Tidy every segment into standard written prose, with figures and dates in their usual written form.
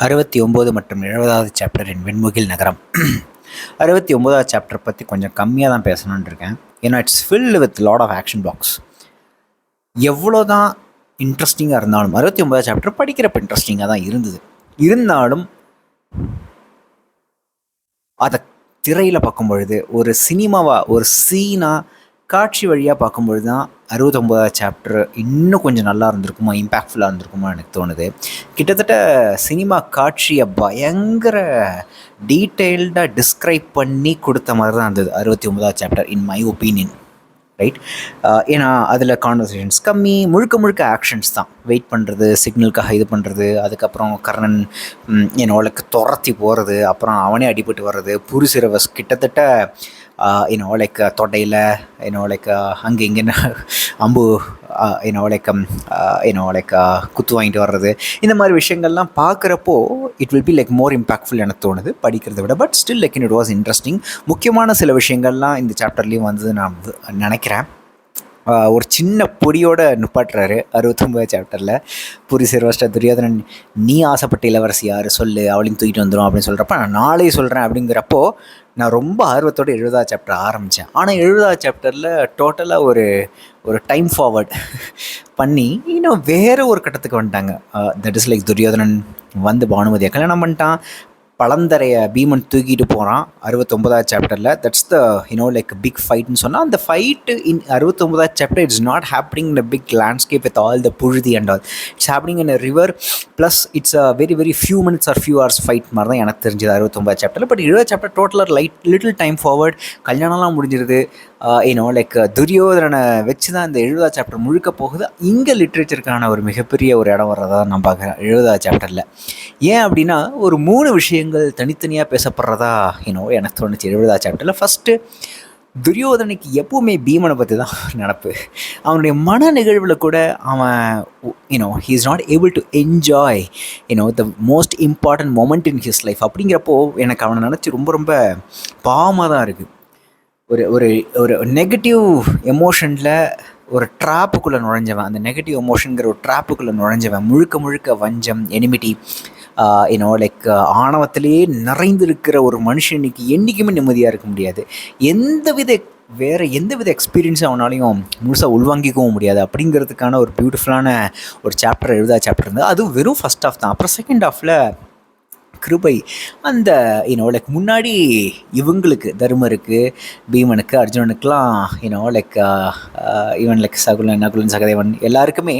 69 மற்றும் 70வது சாப்டரின் வெண்முகில் நகரம். 69வது சாப்டர் பற்றி கொஞ்சம் கம்மியாக தான் பேசணுன்னு இருக்கேன். ஏன்னா it's filled with lot of action packs. எவ்வளோ தான் இன்ட்ரெஸ்டிங்காக இருந்தாலும் 69வது சாப்டர் படிக்கிறப்ப இன்ட்ரெஸ்டிங்காக தான் இருந்தாலும் அதை திரையில் பார்க்கும் பொழுது ஒரு சினிமாவாக ஒரு சீனாக காட்சி வழியாக பார்க்கும்பொழுது தான் 69வது சாப்டர் இன்னும் கொஞ்சம் நல்லா இருந்திருக்குமா, இம்பேக்ட்ஃபுல்லாக இருந்திருக்குமா எனக்கு தோணுது. கிட்டத்தட்ட சினிமா காட்சியை பயங்கர டீட்டெயில்டாக டிஸ்கிரைப் பண்ணி கொடுத்த மாதிரி தான் இருந்தது 69வது chapter in my opinion. Right. ஏன்னா அதில் கான்வர்சேஷன்ஸ் கம்மி, முழுக்க ஆக்ஷன்ஸ் தான். வெயிட் பண்ணுறது, சிக்னலுக்காக இது பண்ணுறது, அதுக்கப்புறம் கர்ணன் அவளுக்கு துரத்தி போகிறது, அப்புறம் அவனே அடிபட்டு வர்றது, புரிசிரவஸ் கிட்டத்தட்ட தொடையில் அங்கே இங்கேன்னு அம்பு குத்து வாங்கிட்டு வர்றது, இந்த மாதிரி விஷயங்கள்லாம் பார்க்குறப்போ it will be like more impactful எனக்கு தோணுது படிக்கிறத விட. But still like it was interesting. முக்கியமான சில விஷயங்கள்லாம் இந்த சாப்டர்லேயும் வந்து நான் நினைக்கிறேன். ஒரு சின்ன பொடியோட நுப்பாட்டுறாரு 69வது சாப்டரில். புரிசிரவஸ்ட துரியோதனன், நீ ஆசைப்பட்ட இளவரசி யார் சொல்லு, அவளையும் தூக்கிட்டு வந்துடும் அப்படின்னு சொல்கிறப்ப நான் நாளே சொல்கிறேன் அப்படிங்கிறப்போ நான் ரொம்ப ஆர்வத்தோடு 70வது சாப்டர் ஆரம்பித்தேன். ஆனால் 70வது சாப்டரில் டோட்டலாக ஒரு டைம் ஃபார்வர்ட் பண்ணி இன்னும் வேறு ஒரு கட்டத்துக்கு வந்துட்டாங்க. தட் இஸ் லைக் துரியோதனன் வந்து பானுமதியை கல்யாணம் பண்ணிட்டான், பழந்தரைய பீமன் தூக்கிட்டு போகிறான் 69வது சாப்டரில். தட்ஸ் த லைக் பிக் ஃபைட்னு சொன்னால் அந்த ஃபைட்டு இன் 69வது chapter it's not happening in a big landscape with all the புழுதி and all. It's happening in a river plus it's a very few minutes or few hours fight மாதிரி தான் எனக்கு தெரிஞ்சது 69வது சாப்டரில். பட் 70வது chapter டோட்டலாக லிட்டில் டைம் ஃபார்வர்ட், கல்யாணம்லாம் முடிஞ்சிருது. லைக் துரியோதனனை வச்சு தான் இந்த 70வது சாப்டர் முழுக்க போகுது. இங்கே லிட்ரேச்சருக்கான ஒரு மிகப்பெரிய ஒரு இடம் வர்றதா நான் பார்க்குறேன் 70வது சாப்டரில். ஏன் அப்படின்னா ஒரு 3 விஷயங்கள் தனித்தனியாக பேசப்படுறதா எனக்கு தோணுச்சு 70வது சாப்டரில். ஃபஸ்ட்டு, துரியோதனைக்கு எப்பவுமே பீமனை பற்றி தான் நடப்பு. அவனுடைய மன நிகழ்வில் கூட அவன் he is not able to enjoy the most important moment in his life. அப்படிங்கிறப்போ எனக்கு அவனை நினச்சி ரொம்ப பாவமாக தான் இருக்குது. ஒரு நெகட்டிவ் எமோஷனில் ஒரு ட்ராப்புக்குள்ளே நுழைஞ்சவன், அந்த நெகட்டிவ் எமோஷனுங்கிற ஒரு ட்ராப்புக்குள்ளே நுழைஞ்சவன், முழுக்க வஞ்சம், எனிமிட்டி, லைக் ஆணவத்திலேயே நிறைந்திருக்கிற ஒரு மனுஷனுக்கு என்றைக்குமே நிம்மதியாக இருக்க முடியாது. வேறு எந்தவித எக்ஸ்பீரியன்ஸும் அவனாலையும் முழுசாக உள்வாங்கிக்கவும் முடியாது. அப்படிங்கிறதுக்கான ஒரு பியூட்டிஃபுல்லான ஒரு சாப்டர் 70வது சாப்டர் இருந்தது. அதுவும் வெறும் ஃபஸ்ட் ஹாஃப் தான். அப்புறம் செகண்ட் ஹாஃபில் கிருபை அந்த லைக் முன்னாடி இவங்களுக்கு தருமருக்கு, பீமனுக்கு, அர்ஜுனனுக்கெலாம் like even like Nakulan, Sahadevan எல்லாருக்குமே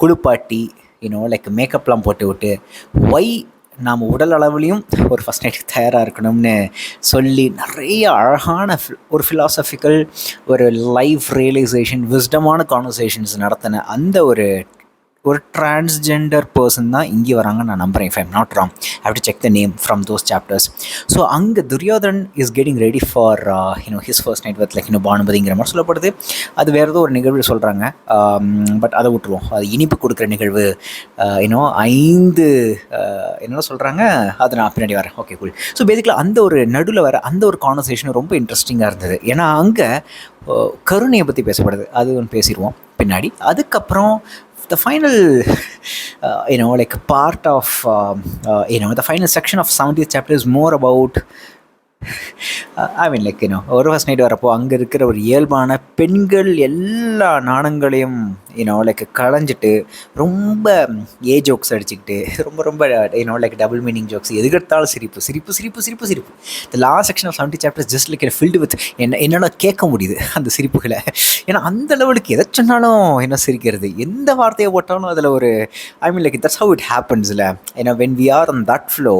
குளிப்பாட்டி லைக் மேக்கப்லாம் போட்டு விட்டு நாம் உடல் அளவுலேயும் ஒரு ஃபஸ்ட் நைட்டுக்கு தயாராக இருக்கணும்னு சொல்லி நிறைய அழகான ஒரு ஃபிலாசபிக்கல், ஒரு லைஃப் ரியலைசேஷன், விஸ்டமான கான்வர்சேஷன்ஸ் நடத்தின அந்த ஒரு டிரான்ஸ்ஜெண்டர் பர்சன் தான் இங்கே வராங்கன்னு நான் நம்புகிறேன். If I'm not wrong, I have to check the name from those chapters. So அங்கே Duryodhan is getting ready for his first night with like பானுமதிங்கிற மாதிரி சொல்லப்படுது. அது வேறு ஏதோ ஒரு நிகழ்வு சொல்கிறாங்க. பட் அதை விட்டுருவோம். அது இனிப்பு கொடுக்குற நிகழ்வு. 5 என்ன சொல்கிறாங்க, அது நான் பின்னாடி வரேன். Okay, cool. ஸோ பேசிக்கலாக அந்த ஒரு நடுவில் வர அந்த ஒரு கான்வர்சேஷன் ரொம்ப இன்ட்ரெஸ்டிங்காக இருந்தது. ஏன்னா அங்கே கருணையை பற்றி பேசப்படுது. அது ஒன்று பேசிடுவோம் பின்னாடி. அதுக்கப்புறம் the final like part of the final section of 70th chapter is more about I mean like ஒரு ஃபர்ஸ்ட் நைட் வரப்போ அங்கே இருக்கிற ஒரு இயல்பான பெண்கள் எல்லா நாணங்களையும் லைக் களைஞ்சிட்டு ரொம்ப ஜோக்ஸ் அடிச்சுக்கிட்டு ரொம்ப லைக் டபுள் மீனிங் ஜோக்ஸ், எதுக்கெடுத்தாலும் சிரிப்பு. The last section of 70 chapters just like filled with என்னால் கேட்க முடியுது அந்த சிரிப்புகளை. ஏன்னா அந்த லெவலுக்கு எதை சொன்னாலும் சிரிக்கிறது, எந்த வார்த்தையை போட்டாலும் அதில் ஒரு I mean like that's how it happens இல்லை. When we are on that flow,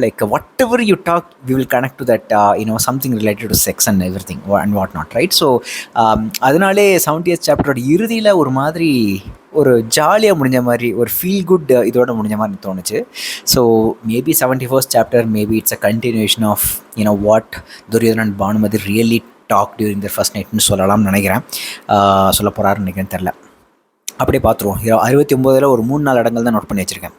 like whatever you talk, we will connect to that something related to sex and everything and what not, right? So அதனாலே 70th சாப்டரோட இறுதியில் ஒரு மாதிரி ஒரு ஜாலியாக முடிஞ்ச மாதிரி, ஒரு ஃபீல் குட் இதோட முடிஞ்ச மாதிரி தோணுச்சு. So maybe 71st chapter, maybe it's a continuation of what Duryodhanan Bhanumathi really talk during the first நைட்னு சொல்லலாம்னு நினைக்கிறேன். சொல்ல போகிறாருன்னு நினைக்கிறேன், தெரில. அப்படியே பார்த்துருவோம். 69ல் ஒரு 3-4 இடங்கள் தான் நோட் பண்ணி வச்சுருக்கேன்.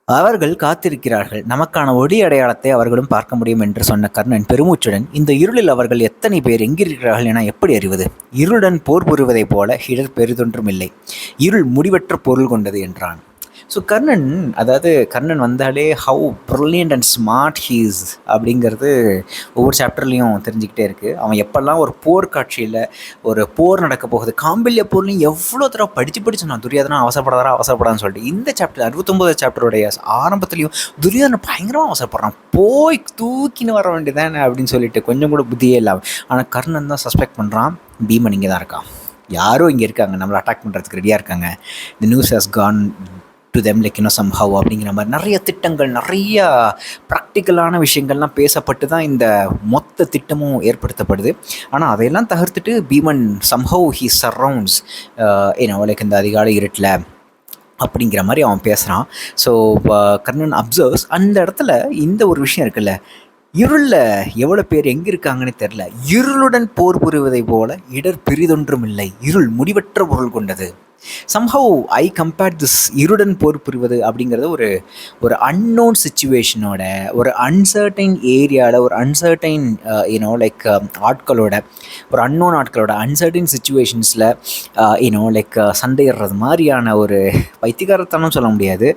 அவர்கள் காத்திருக்கிறார்கள், நமக்கான ஒளி அடையாளத்தை அவர்களும் பார்க்க முடியும் என்று சொன்ன கர்ணன் பெருமூச்சுடன், இந்த இருளில் அவர்கள் எத்தனை பேர் எங்கிருக்கிறார்கள் என எப்படி அறிவது? இருளுடன் போர் புரிவதைப் போல இடர் பெரிதொன்றும் இல்லை, இருள் முடிவற்ற பொருள் கொண்டது என்றான். ஸோ கர்ணன், அதாவது கர்ணன் வந்தாலே how brilliant and smart he's அப்படிங்கிறது ஒவ்வொரு சாப்டர்லேயும் தெரிஞ்சுக்கிட்டே இருக்குது. அவன் எப்போல்லாம் ஒரு போர் காட்சியில் ஒரு போர் நடக்க போகுது, காம்பில்ய போர்லையும் எவ்வளோ தடவை படித்து நான் துரியோதனா அவசரப்படாதான்னு சொல்லிட்டு இந்த சாப்டர் 69 சாப்டருடைய ஆரம்பத்துலேயும் துரியோதனை பயங்கரமாக அவசரப்படுறான், போய் தூக்கின்னு வர வேண்டியதானே அப்படின்னு சொல்லிட்டு கொஞ்சம் கூட புத்தியே இல்லாமல். ஆனால் கர்ணன் தான் சஸ்பெக்ட் பண்ணுறான், பீமன் இங்கே தான் இருக்கான், யாரோ இங்கே இருக்காங்க, நம்மளை அட்டாக் பண்ணுறதுக்கு ரெடியாக இருக்காங்க, the news has gone to them like somehow அப்படிங்கிற மாதிரி நிறைய திட்டங்கள், நிறைய ப்ராக்டிக்கலான விஷயங்கள்லாம் பேசப்பட்டு தான் இந்த மொத்த திட்டமும் ஏற்படுத்தப்படுது. ஆனால் அதையெல்லாம் தகர்த்துட்டு Bheeman somehow he surrounds like இந்த அதிகாலை இருட்டில் அப்படிங்கிற மாதிரி அவன் பேசுகிறான். ஸோ கர்ணன் அப்சர்வ்ஸ் அந்த இடத்துல இந்த ஒரு விஷயம் இருக்குல்ல, இருளில் எவ்வளோ பேர் எங்கே இருக்காங்கன்னு தெரில, இருளுடன் போர் புரிவதை போல இடர் பெரிதொன்றும் இல்லை, இருள் முடிவற்ற பொருள் கொண்டது. சம்ஹவ் ஐ கம்பேர் திஸ் இருடன் போர் புரிவது அப்படிங்கிறது ஒரு அன்னோன் சிச்சுவேஷனோட, ஒரு அன்சர்டைன் ஏரியாவில், ஒரு அன்சர்டைன் லைக் ஆட்களோட, ஒரு அன்னோன் ஆட்களோட அன்சர்டைன் சிச்சுவேஷன்ஸில் லைக் சண்டையிடுறது மாதிரியான ஒரு பைத்தியகாரத்தனம் சொல்ல முடியாது,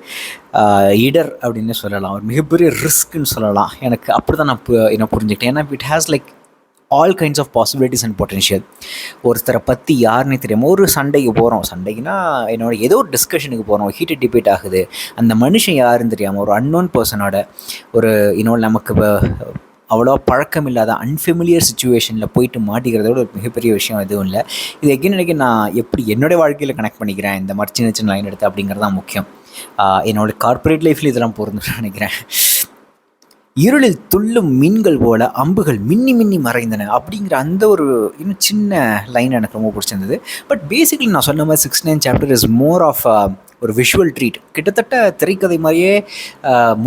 இடர் அப்படின்னு சொல்லலாம், ஒரு மிகப்பெரிய ரிஸ்க்குன்னு சொல்லலாம். எனக்கு அப்படி தான் நான் புரிஞ்சுக்கிட்டேன். ஏன்னா it has like all kinds of possibilities and potential. ஒருத்தரை பற்றி யாருன்னே தெரியாமல் ஒரு சண்டைக்கு போகிறோம், சண்டைக்குன்னா ஏதோ ஒரு டிஸ்கஷனுக்கு போகிறோம், ஹீட்டட் டிபேட் ஆகுது, அந்த மனுஷன் யாருன்னு தெரியாமல் ஒரு அன்னோன் பர்சனோட ஒரு நமக்கு அவ்வளோ பழக்கம் இல்லாத அன்ஃபெமிலியர் சுச்சுவேஷனில் போயிட்டு மாட்டிக்கிறதோட ஒரு மிகப்பெரிய விஷயம் எதுவும் இல்லை. இது எகைன் நான் எப்படி என்னுடைய வாழ்க்கையில் கனெக்ட் பண்ணிக்கிறேன் இந்த மாதிரி சின்ன சின்ன லைன் எடுத்து அப்படிங்கிறது தான் முக்கியம். என்னோடய கார்ப்பரேட் லைஃப்பில் இதெல்லாம் பொருந்துன்னு நினைக்கிறேன். இருளில் துள்ளும் மீன்கள் போல அம்புகள் மின்னி மின்னி மறைந்தன அப்படிங்கிற அந்த ஒரு இன்னும் சின்ன லைன் எனக்கு ரொம்ப பிடிச்சிருந்தது. பட் பேசிக்கலி நான் சொன்ன மாதிரி 69 சாப்டர் இஸ் மோர் ஆஃப் ஒரு விஷுவல் ட்ரீட். கிட்டத்தட்ட திரைக்கதை மாதிரியே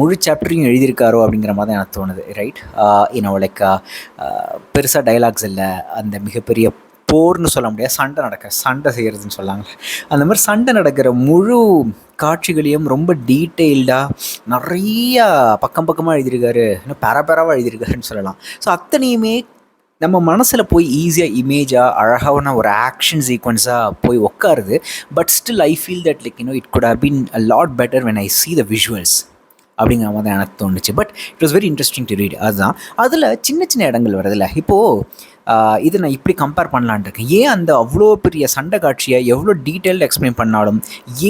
முழு சாப்டரையும் எழுதியிருக்காரோ அப்படிங்கிற மாதிரி தான் எனக்கு தோணுது. ரைட், லைக் பெருசாக டைலாக்ஸ் இல்லை, அந்த மிகப்பெரிய போர்னு சொல்ல முடியாது, சண்டை செய்கிறதுன்னு சொல்லாங்க, அந்த மாதிரி சண்டை நடக்கிற முழு காட்சிகளையும் ரொம்ப டீட்டெயில்டாக நிறையா பக்கமாக எழுதியிருக்காரு, இன்னும் பேராவாக எழுதியிருக்காருன்னு சொல்லலாம். ஸோ அத்தனையுமே நம்ம மனசில் போய் ஈஸியாக இமேஜாக அழகான ஒரு ஆக்ஷன் சீக்வன்ஸாக போய் உட்காருது. But still I feel that like it could have been a lot better when I see the visuals அப்படிங்கிற மாதிரி தான் எனக்கு தோணுச்சு. But it was very interesting to read. அதுதான் அதில் சின்ன சின்ன இடங்கள் வருதில்ல. இப்போது இது நான் இப்படி கம்பேர் பண்ணலான் இருக்கேன். ஏன் அந்த அவ்வளோ பெரிய சண்டை காட்சியை எவ்வளோ டீட்டெயில்டு எக்ஸ்பிளைன் பண்ணாலும்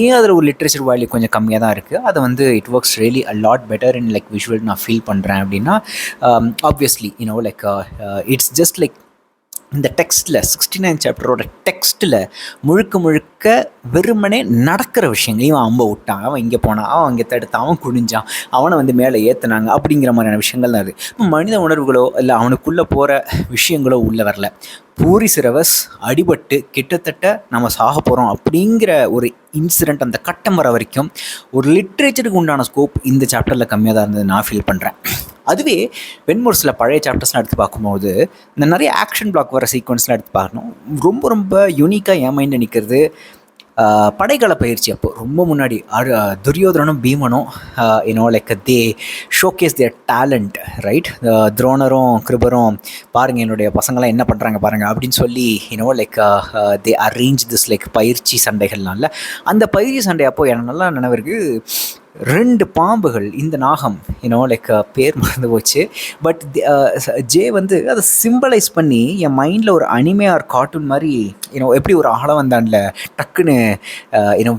ஏன் அதில் ஒரு லிட்ரேச்சர் வேல்யூ கொஞ்சம் கம்மியாக தான் இருக்குது. அதை it works really a lot better in like visual நான் ஃபீல் பண்ணுறேன். அப்படின்னா obviously like it's just like இந்த டெக்ஸ்ட்டில் 69 சாப்டரோட டெக்ஸ்ட்டில் முழுக்க வெறுமனே நடக்கிற விஷயங்கள். இவன் அம்பை விட்டான், அவன் இங்கே போனான், அவன் இங்கே தடுத்தான், அவன் குனிஞ்சான், அவனை மேலே ஏற்றுனாங்க அப்படிங்கிற மாதிரியான விஷயங்கள் தான் இருக்குது. இப்போ மனித உணர்வுகளோ இல்லை அவனுக்குள்ளே போகிற விஷயங்களோ உள்ளே வரல. பூரி சிரவஸ் அடிபட்டு கிட்டத்தட்ட நம்ம சாக போகிறோம் அப்படிங்கிற ஒரு இன்சிடெண்ட் அந்த கட்டம் வர வரைக்கும் ஒரு லிட்ரேச்சருக்கு உண்டான ஸ்கோப் இந்த சாப்டரில் கம்மியாக தான் இருந்தது நான் ஃபீல் பண்ணுறேன். அதுவே வெண்மோர் சில பழைய சாப்டர்ஸ்லாம் எடுத்து பார்க்கும்போது இந்த நிறைய ஆக்ஷன் பிளாக் வர சீக்வன்ஸ்லாம் எடுத்து பார்க்கணும், ரொம்ப ரொம்ப யூனிக்காக என் மைண்டில் நிற்கிறது படைகள பயிற்சி. அப்போ ரொம்ப முன்னாடி துரியோதனனும் பீமனும் like they showcase their talent, right. துரோணரும் கிருபரும் பாருங்கள் என்னுடைய பசங்களாம் என்ன பண்ணுறாங்க பாருங்கள் அப்படின்னு சொல்லி like they arrange this like பயிற்சி சண்டைகள்னால. அந்த பயிற்சி சண்டை அப்போது எனக்கு நல்லா நினைவிருக்கு, 2 பாம்புகள், இந்த நாகம் லைக் பேர் மறந்து போச்சு, பட் ஜே அதை சிம்பிளைஸ் பண்ணி என் மைண்டில் ஒரு அனிமே ஆர் கார்ட்டூன் மாதிரி எப்படி ஒரு ஆள வந்தான்ல டக்குன்னு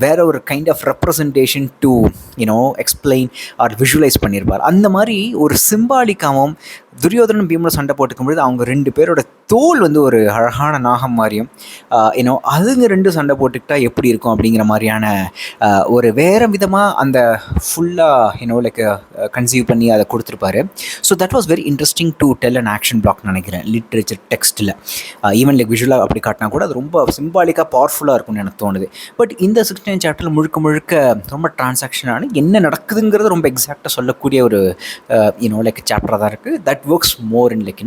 வேற ஒரு kind of representation to explain or visualise பண்ணியிருப்பார். அந்த மாதிரி ஒரு சிம்பாலிக்காகவும் துரியோதனன் பீமனும் சண்டை போட்டுக்கும்பொழுது அவங்க 2 பேரோட தோல் ஒரு அழகான நாகம் மாதிரியும் அதுங்க 2 சண்டை போட்டுக்கிட்டா எப்படி இருக்கும் அப்படிங்கிற மாதிரியான ஒரு வேறு விதமாக அந்த ஃபுல்லாக லைக் கன்சீவ் பண்ணி அதை கொடுத்துருப்பாரு. So that was very interesting to tell and action block நினைக்கிறேன் லிட்ரேச்சர் டெக்ஸ்ட்டில். ஈவன் லைக் விஷுவலாக அப்படி காட்டினா கூட அது ரொம்ப சிம்பாலிக்காக பவர்ஃபுல்லாக இருக்கும்னு எனக்கு தோணுது. பட் இந்த 69 சாப்டரில் முழுக்க ரொம்ப டிரான்சாக்ஷனான என்ன நடக்குதுங்கிறது ரொம்ப எக்ஸாக்டாக சொல்லக்கூடிய ஒரு லைக் சாப்டராக தான் இருக்குது. That works more in like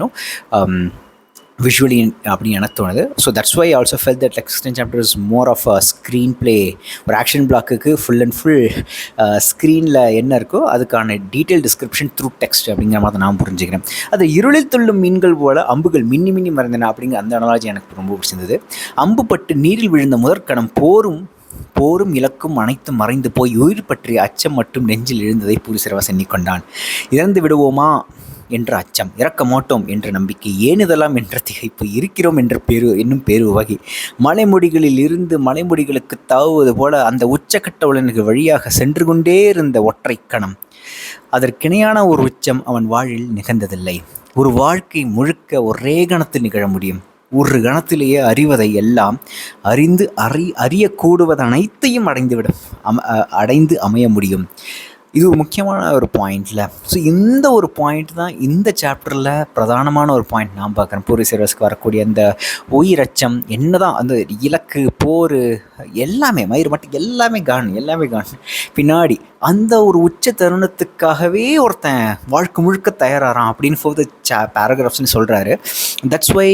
visually அப்படின்னு எனக்கு தோணுது. So that's why also felt that like 16 chapter is more of a screenplay. ஒரு ஆக்ஷன் பிளாக்குக்கு ஃபுல் அண்ட் ஃபுல் ஸ்க்ரீனில் என்ன இருக்கோ அதுக்கான டீட்டெயில் டிஸ்கிரிப்ஷன் த்ரூ டெக்ஸ்ட் அப்படிங்கிற மாதிரி நான் புரிஞ்சுக்கிறேன். அது இருளில் துள்ளும் மீன்கள் போல அம்புகள் மின்னி மறந்தன அப்படிங்கிற அந்த அனாலஜி எனக்கு ரொம்ப பிடிச்சிருந்தது. அம்பு பட்டு நீரில் விழுந்த முதற்கணம் போரும் போரும் இலக்கும் அனைத்தும் மறைந்து போய் உயிர் பற்றிய அச்சம் மட்டும் நெஞ்சில் எழுந்ததை பூரிசிரவாஸ் எண்ணிக்கொண்டான். இறந்து விடுவோமா என்ற அச்சம், இறக்க மாட்டோம் என்ற நம்பிக்கை, ஏனிதெல்லாம் என்ற திகைப்பு, இருக்கிறோம் என்ற என்னும் பேரு வகை, மலைமுடிகளில் இருந்து மலைமுடிகளுக்கு தாவுவது போல அந்த உச்சக்கட்ட உலனுக்கு வழியாக சென்று கொண்டே இருந்த ஒற்றை கணம். அதற்கிணையான ஒரு உச்சம் அவன் வாழ்வில் நிகழ்ந்ததில்லை. ஒரு வாழ்க்கை முழுக்க ஒரே கணத்தில் நிகழ முடியும். ஒரு கணத்திலேயே அறிவதை எல்லாம் அறிந்து அறியக்கூடுவது அனைத்தையும் அடைந்து அமைய முடியும். இது ஒரு முக்கியமான ஒரு பாயிண்டில். ஸோ இந்த ஒரு பாயிண்ட் தான் இந்த சாப்டரில் பிரதானமான ஒரு பாயிண்ட் நான் பார்க்குறேன். பூரிசிரவஸ்க்கு வரக்கூடிய அந்த உயிரச்சம் என்ன தான் அந்த இலக்கு, போர், எல்லாமே மயிர் மட்டும் எல்லாமே கான் பின்னாடி அந்த ஒரு உச்ச தருணத்துக்காகவே ஒருத்தன் வாழ்க்கை முழுக்க தயாராகிறான் அப்படின்னு ஃபோர்த் பேராகிராஃப்ஸ்னு சொல்கிறாரு. தட்ஸ் வை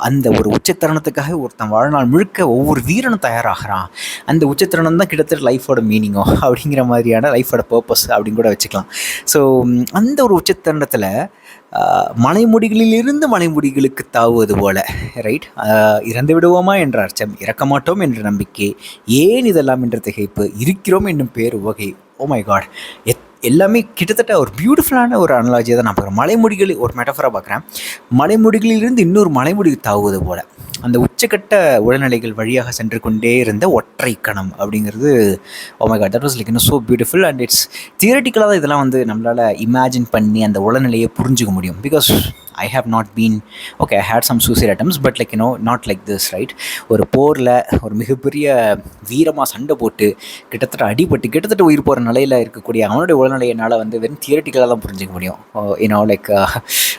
அந்த ஒரு உச்ச தருணத்துக்காக ஒருத்தன் வாழ்நாள் முழுக்க ஒவ்வொரு வீரனும் தயாராகிறான். அந்த உச்ச தருணம் தான் கிட்டத்தட்ட லைஃபோட மீனிங்கோ அப்படிங்கிற மாதிரியான லைஃபோட பர்பஸ் அப்படின்னு கூட வச்சுக்கலாம். ஸோ அந்த ஒரு உச்ச தருணத்தில் மலைமுடிகளிலிருந்து மலைமுடிகளுக்கு தாவுவது போல, ரைட், இறந்து விடுவோமா என்ற அச்சம், இறக்க மாட்டோம் என்ற நம்பிக்கை, ஏன் இதெல்லாம் என்ற திகைப்பு, இருக்கிறோம் என்னும் பேர் உவகை. ஓ மை காட், எல்லாமே கிட்டத்தட்ட ஒரு பியூட்டிஃபுல்லான ஒரு அனலாஜியை தான் நான் பார்க்குறேன். மலைமுடிகள் ஒரு மெட்டஃபராக பார்க்குறேன். மலைமுடிகளிலிருந்து இன்னொரு மலைமுடி தாவுவது போல் அந்த உச்சக்கட்ட உடல்நிலைகள் வழியாக சென்று கொண்டே இருந்த ஒற்றை கணம் அப்படிங்கிறது. Oh my God, that was like so beautiful. And it's தியரட்டிக்கலாக தான் இதெல்லாம் நம்மளால் இமேஜின் பண்ணி அந்த உடல்நிலையை புரிஞ்சுக்க முடியும். Because I have not been, okay, I had some suicide attempts, but not like this, right? ஒரு போரில் ஒரு மிகப்பெரிய வீரமாக சண்டை போட்டு கிட்டத்தட்ட அடிபட்டு கிட்டத்தட்ட உயிர் போகிற நிலையில் இருக்கக்கூடிய அவனுடைய உடல்நிலையினால் வெறும் தியரட்டிக்கலாக தான் புரிஞ்சிக்க முடியும்.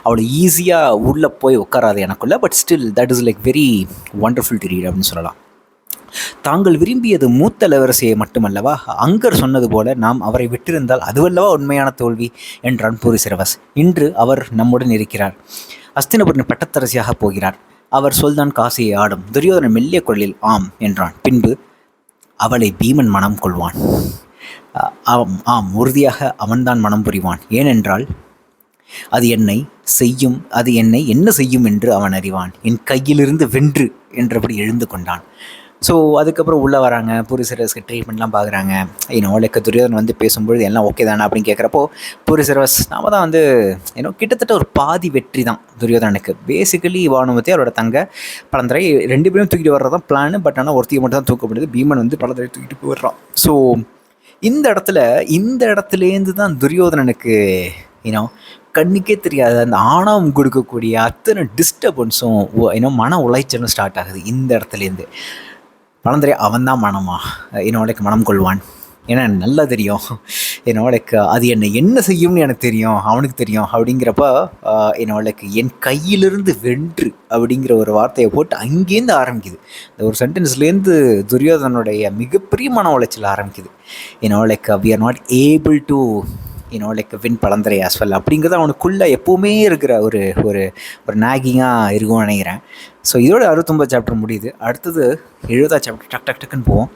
அவ்வளோ ஈஸியாக உள்ளே போய் உட்காராது எனக்குள்ள. But still that is like very wonderful to read அப்படின்னு சொல்லலாம். தாங்கள் விரும்பியது மூத்த இளவரசியை மட்டுமல்லவா? அங்கர் சொன்னது போல நாம் அவரை விட்டிருந்தால் அதுவல்லவா உண்மையான தோல்வி என்றான் பூரிசிரவஸ். இன்று அவர் நம்முடன் இருக்கிறார். அஸ்தினபுரின் பட்டத்தரசியாக போகிறார். அவர் சொல்தான் காசியை ஆடும். துரியோதனன் மெல்லிய குரலில் ஆம் என்றான். பின்பு அவளை பீமன் மனம் கொள்வான். ஆம், உறுதியாக அவன்தான் மனம் புரிவான். ஏனென்றால் அது என்னை என்ன செய்யும் என்று அவன் அறிவான். என் கையிலிருந்து வென்று என்றபடி எழுந்து கொண்டான். ஸோ அதுக்கப்புறம் உள்ளே வராங்க, பூரிசிரவஸ்க்கு ட்ரீட்மெண்ட்லாம் பார்க்குறாங்க. லைக் துரியோதனன் பேசும்பொழுது எல்லாம் ஓகே தானே அப்படின்னு கேட்குறப்போ பூரிசிரவஸ் நாம தான் கிட்டத்தட்ட ஒரு பாதி வெற்றி தான் துரியோதனனுக்கு. பேசிக்கலி பானுமதி அவரோட தங்க பலந்தரை 2 பேரும் தூக்கிட்டு வர்றது தான் பிளான். பட் ஆனால் ஒருத்தியை மட்டும் தான் தூக்க முடியுது. பீமன் பலந்தரை தூக்கிட்டு போயிடுறான். ஸோ இந்த இடத்துலேருந்து தான் துரியோதனனுக்கு கண்ணுக்கே தெரியாது அந்த ஆணவம் கொடுக்கக்கூடிய அத்தனை டிஸ்டர்பன்ஸும் மன உளைச்சலும் ஸ்டார்ட் ஆகுது இந்த இடத்துலேருந்து. பலந்தரை அவன் தான் மனம் கொள்வான். ஏன்னா நல்லா தெரியும் அது என்ன செய்யும்னு எனக்கு தெரியும், அவனுக்கு தெரியும் அப்படிங்கிறப்ப என் கையிலிருந்து வென்று அப்படிங்கிற ஒரு வார்த்தையை போட்டு அங்கேருந்து ஆரம்பிக்குது. இந்த ஒரு சென்டென்ஸ்லேருந்து துரியோதனுடைய மிகப்பெரிய மன உளைச்சல் ஆரம்பிக்குது. we are not able to win பலந்தரை ஆஸ் வெல் அப்படிங்கிறது அவனுக்குள்ளே எப்போவுமே இருக்கிற ஒரு ஒரு ஒரு நாகிங்காக இருக்கும்னு நினைக்கிறேன். ஸோ இதோட 69 சாப்டர் முடியுது. அடுத்தது 70 சாப்டர் டக்குன்னு போவோம்.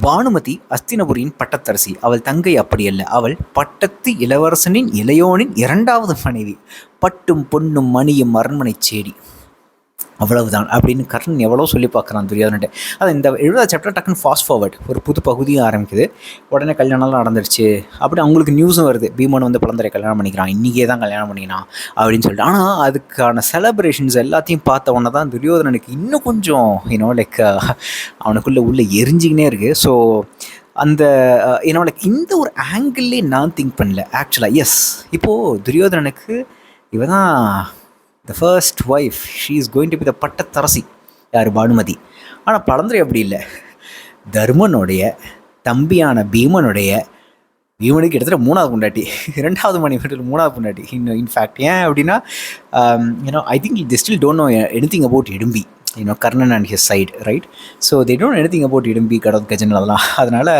பானுமதி அஸ்தினபுரியின் பட்டத்தரசி. அவள் தங்கை அப்படியல்ல, அவள் பட்டத்து இளவரசனின் இளையோனின் 2வது மனைவி. பட்டும் பொன்னும் மணியும் அரண்மனை சேடி, அவ்வளவுதான் அப்படின்னு கர்ணன் எவ்வளோ சொல்லி பார்க்குறான் துரியோதனன்ட்டு. அது இந்த 70 சாப்டர் டக்குன்னு ஃபாஸ்ட் ஃபார்வர்ட் ஒரு புது பகுதியும் ஆரம்பிக்குது. உடனே கல்யாணம்லாம் நடந்துருச்சு அப்படி அவங்களுக்கு நியூஸும் வருது. பீமன் பலந்தரை கல்யாணம் பண்ணிக்கிறான், இன்றைக்கே தான் கல்யாணம் பண்ணிக்கிறான் அப்படின்னு சொல்லிட்டு. ஆனால் அதுக்கான செலப்ரேஷன்ஸ் எல்லாத்தையும் பார்த்த உடனே தான் துரியோதனனுக்கு இன்னும் கொஞ்சம் அவனுக்குள்ளே உள்ளே எரிஞ்சிக்கினே இருக்குது. ஸோ அந்த இந்த ஒரு ஆங்கிள்லே நான் திங்க் பண்ணல ஆக்சுவலாக. எஸ், இப்போது துரியோதனனுக்கு இவ தான் the first wife, she is going to be the பட்டத்தரசி, யார்? பானுமதி. ஆனால் பலந்தரை அப்படி இல்லை. தர்மனுடைய தம்பியான பீமனுக்கு கிட்டத்தட்ட 3வது பொண்டாட்டி, 2வது மணி வீட்டில் 3வது பொண்டாட்டி. இன்ஃபேக்ட் ஏன் அப்படின்னா I think they still don't know anything about Idumbi, Karnan and his side, right? So they don't know anything about Idumbi, கடவுள் கஜன் அதெல்லாம். அதனால்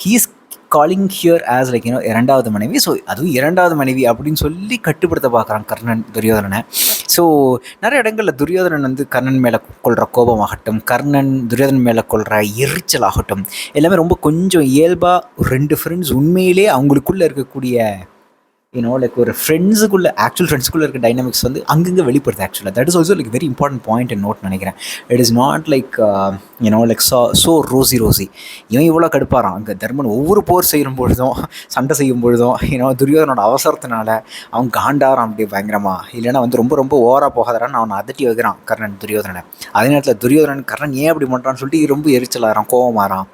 he is calling here as 2வது மனைவி. ஸோ அதுவும் 2வது மனைவி அப்படின்னு சொல்லி கட்டுப்படுத்த பார்க்குறான் கர்ணன் துரியோதனனை. ஸோ நிறைய இடங்களில் துரியோதனன் கர்ணன் மேலே கொள்கிற கோபமாகட்டும், கர்ணன் துரியோதனன் மேலே கொள்கிற எரிச்சல் ஆகட்டும், எல்லாமே ரொம்ப கொஞ்சம் இயல்பாக 2 ஃப்ரெண்ட்ஸ் உண்மையிலே அவங்களுக்குள்ளே இருக்கக்கூடிய லைக் ஒரு ஃப்ரெண்ட்ஸுக்குள்ளே ஆக்சுவல் ஃப்ரெண்ட்ஸுக்குள்ளே இருக்க டைனமிக்ஸ் வந்து அங்கங்கே வெளிப்படுது ஆக்சுவலாக. That is also like very important point and note நினைக்கிறேன். It is not like like so rosy இவன் இவ்வளோ கடுப்பாரான் அங்கே தர்மன் ஒவ்வொரு போர் செய்யும் பொழுதும் சண்டை செய்யும் பொழுதும் துரியோதனோட அவசரத்தினால அவன் காண்டாரான் அப்படி பயங்கரமாக, இல்லைன்னா வந்து ரொம்ப ரொம்ப ஓவராக போகாதாரான்னு அவனை அதட்டி வைக்கிறான் கர்ணன் துரியோதனனை. அதே நேரத்தில் துரியோதனன் கர்ணன் ஏன் அப்படி பண்ணுறான்னு சொல்லிட்டு ரொம்ப எரிச்சலாகிறான், கோவமாறான்.